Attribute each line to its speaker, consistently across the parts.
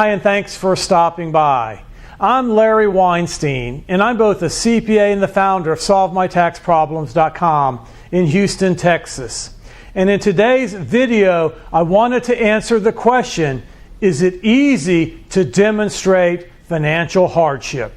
Speaker 1: Hi, and thanks for stopping by. I'm Larry Weinstein, and I'm both a CPA and the founder of SolveMyTaxProblems.com in Houston, Texas. And in today's video, I wanted to answer the question, is it easy to demonstrate financial hardship?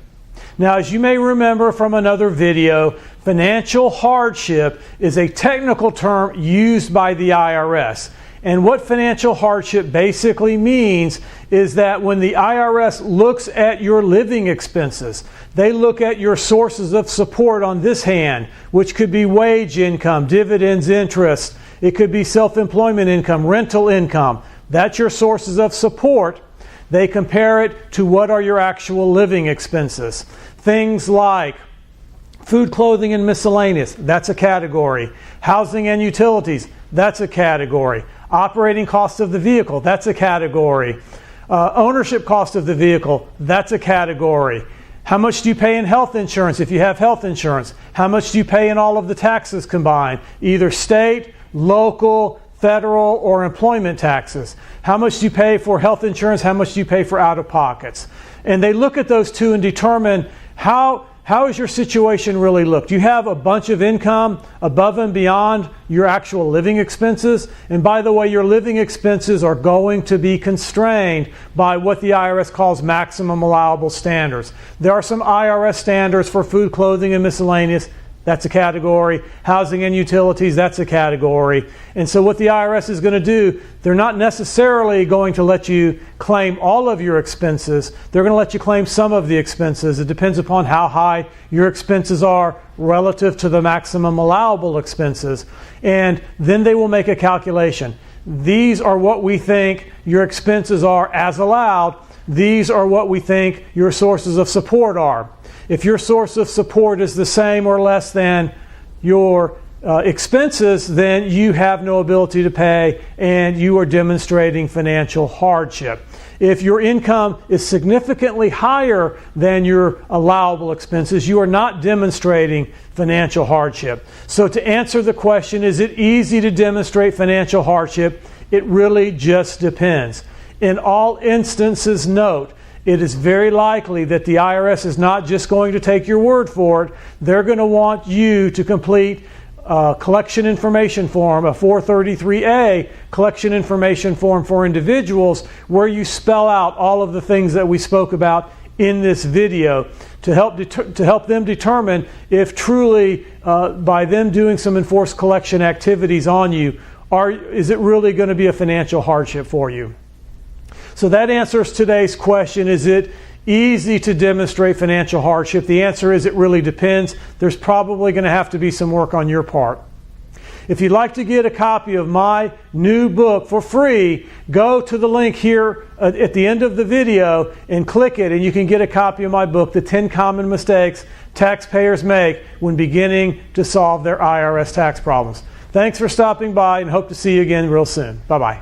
Speaker 1: Now, as you may remember from another video, financial hardship is a technical term used by the IRS. And what financial hardship basically means is that when the IRS looks at your living expenses, they look at your sources of support on this hand, which could be wage income, dividends, interest. It could be self-employment income, rental income. That's your sources of support. They compare it to what are your actual living expenses. Things like food, clothing, and miscellaneous, that's a category. Housing and utilities, that's a category. Operating cost of the vehicle, that's a category. Ownership cost of the vehicle, that's a category. How much do you pay in health insurance if you have health insurance? How much do you pay in all of the taxes combined, either state, local, federal, or employment taxes? How much do you pay for health insurance? How much do you pay for out-of-pockets? And they look at those two and determine how is your situation really look? Do you have a bunch of income above and beyond your actual living expenses? And by the way, your living expenses are going to be constrained by what the IRS calls maximum allowable standards. There are some IRS standards for food, clothing, and miscellaneous. That's a category. Housing and utilities, that's a category. And so what the IRS is going to do, they're not necessarily going to let you claim all of your expenses. They're going to let you claim some of the expenses. It depends upon how high your expenses are relative to the maximum allowable expenses. And then they will make a calculation. These are what we think your expenses are as allowed. These are what we think your sources of support are. If your source of support is the same or less than your expenses, then you have no ability to pay and you are demonstrating financial hardship. If your income is significantly higher than your allowable expenses, you are not demonstrating financial hardship. So to answer the question, is it easy to demonstrate financial hardship? It really just depends. In all instances, note, it is very likely that the IRS is not just going to take your word for it. They're going to want you to complete a collection information form, a 433A collection information form for individuals, where you spell out all of the things that we spoke about in this video to help them determine if truly, by them doing some enforced collection activities on you, is it really going to be a financial hardship for you? So that answers today's question, is it easy to demonstrate financial hardship? The answer is it really depends. There's probably going to have to be some work on your part. If you'd like to get a copy of my new book for free, go to the link here at the end of the video and click it, and you can get a copy of my book, The 10 Common Mistakes Taxpayers Make When Beginning to Solve Their IRS Tax Problems. Thanks for stopping by and hope to see you again real soon. Bye-bye.